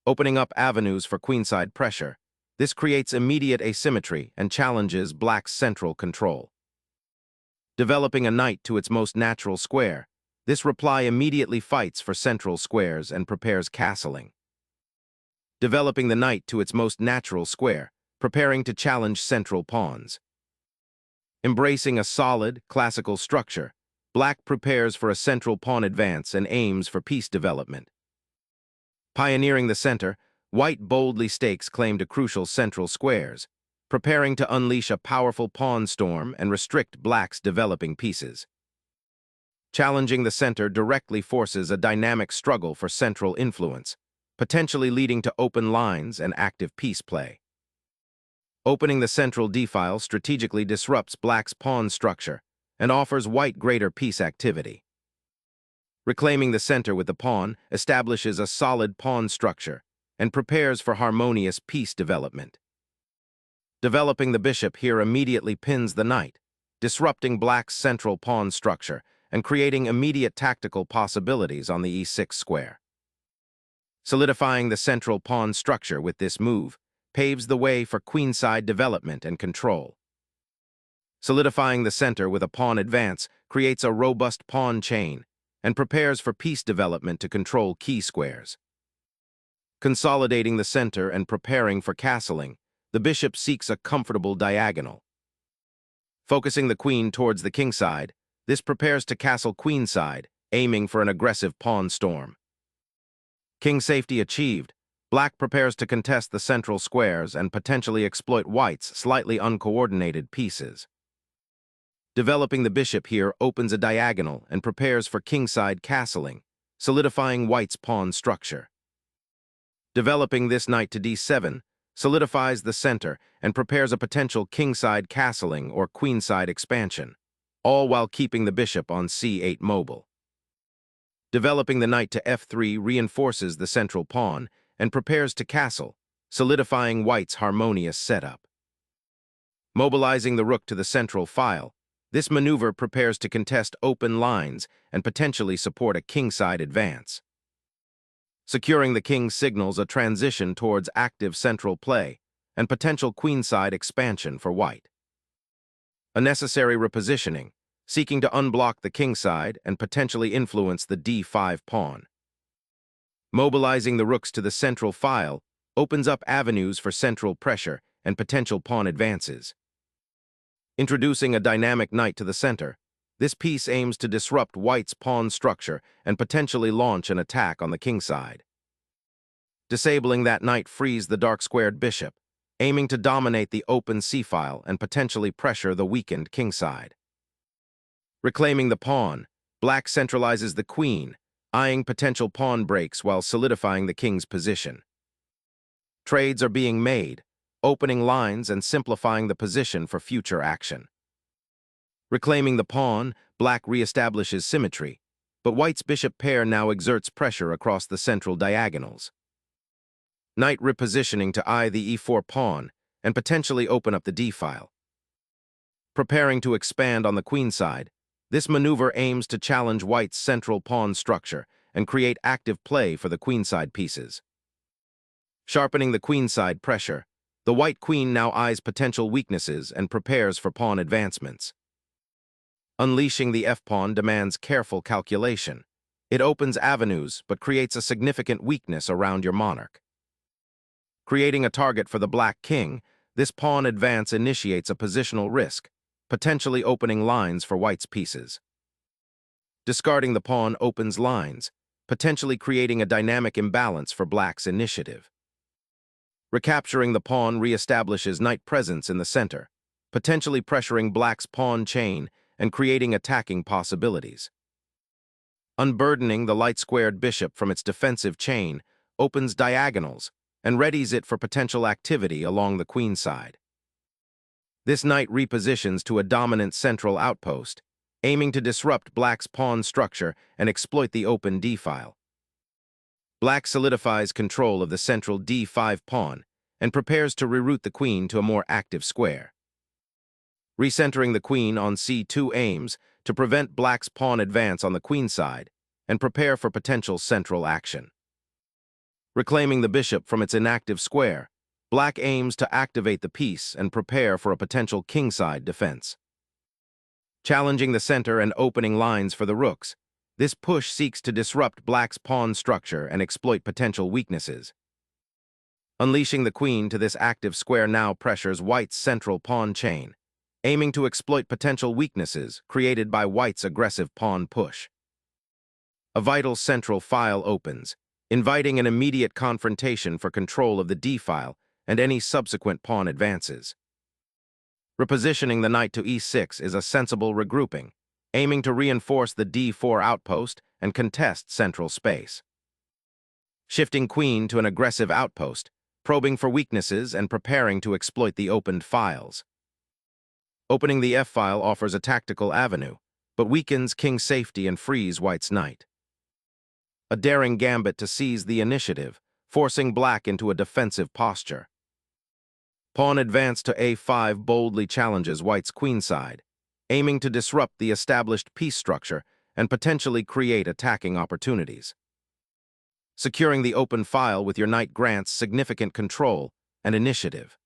opening up avenues for queenside pressure. This creates immediate asymmetry and challenges black's central control. Developing a knight to its most natural square, this reply immediately fights for central squares and prepares castling. Developing the knight to its most natural square, preparing to challenge central pawns. Embracing a solid, classical structure, black prepares for a central pawn advance and aims for piece development. Pioneering the center, white boldly stakes claim to crucial central squares, preparing to unleash a powerful pawn storm and restrict black's developing pieces. Challenging the center directly forces a dynamic struggle for central influence, potentially leading to open lines and active piece play. Opening the central d-file strategically disrupts black's pawn structure and offers white greater piece activity. Reclaiming the center with the pawn establishes a solid pawn structure and prepares for harmonious piece development. Developing the bishop here immediately pins the knight, disrupting black's central pawn structure and creating immediate tactical possibilities on the e6 square. Solidifying the central pawn structure with this move paves the way for queenside development and control. Solidifying the center with a pawn advance creates a robust pawn chain and prepares for piece development to control key squares. Consolidating the center and preparing for castling, the bishop seeks a comfortable diagonal. Focusing the queen towards the kingside, this prepares to castle queenside, aiming for an aggressive pawn storm. King safety achieved, black prepares to contest the central squares and potentially exploit white's slightly uncoordinated pieces. Developing the bishop here opens a diagonal and prepares for kingside castling, solidifying white's pawn structure. Developing this knight to d7 solidifies the center and prepares a potential kingside castling or queenside expansion, all while keeping the bishop on c8 mobile. Developing the knight to f3 reinforces the central pawn and prepares to castle, solidifying white's harmonious setup. Mobilizing the rook to the central file, this maneuver prepares to contest open lines and potentially support a kingside advance. Securing the king signals a transition towards active central play and potential queenside expansion for white. A necessary repositioning, seeking to unblock the kingside and potentially influence the d5 pawn. Mobilizing the rooks to the central file opens up avenues for central pressure and potential pawn advances. Introducing a dynamic knight to the center, this piece aims to disrupt white's pawn structure and potentially launch an attack on the kingside. Disabling that knight frees the dark-squared bishop, aiming to dominate the open c-file and potentially pressure the weakened kingside. Reclaiming the pawn, black centralizes the queen, eyeing potential pawn breaks while solidifying the king's position. Trades are being made, opening lines and simplifying the position for future action. Reclaiming the pawn, black reestablishes symmetry, but white's bishop pair now exerts pressure across the central diagonals. Knight repositioning to eye the e4 pawn and potentially open up the d-file. Preparing to expand on the queenside, this maneuver aims to challenge white's central pawn structure and create active play for the queenside pieces. Sharpening the queenside pressure, the white queen now eyes potential weaknesses and prepares for pawn advancements. Unleashing the f-pawn demands careful calculation. It opens avenues but creates a significant weakness around your monarch. Creating a target for the black king, this pawn advance initiates a positional risk, potentially opening lines for white's pieces. Discarding the pawn opens lines, potentially creating a dynamic imbalance for black's initiative. Recapturing the pawn reestablishes knight presence in the center, potentially pressuring black's pawn chain and creating attacking possibilities. Unburdening the light-squared bishop from its defensive chain opens diagonals and readies it for potential activity along the queenside. This knight repositions to a dominant central outpost, aiming to disrupt black's pawn structure and exploit the open d-file. Black solidifies control of the central d5 pawn and prepares to reroute the queen to a more active square. Recentering the queen on c2 aims to prevent black's pawn advance on the queenside and prepare for potential central action. Reclaiming the bishop from its inactive square, black aims to activate the piece and prepare for a potential kingside defense. Challenging the center and opening lines for the rooks, this push seeks to disrupt black's pawn structure and exploit potential weaknesses. Unleashing the queen to this active square now pressures white's central pawn chain, aiming to exploit potential weaknesses created by white's aggressive pawn push. A vital central file opens, inviting an immediate confrontation for control of the d-file and any subsequent pawn advances. Repositioning the knight to e6 is a sensible regrouping, aiming to reinforce the d4 outpost and contest central space. Shifting queen to an aggressive outpost, probing for weaknesses and preparing to exploit the opened files. Opening the f-file offers a tactical avenue, but weakens king's safety and frees white's knight. A daring gambit to seize the initiative, forcing black into a defensive posture. Pawn advance to a5 boldly challenges white's queenside, aiming to disrupt the established piece structure and potentially create attacking opportunities. Securing the open file with your knight grants significant control and initiative.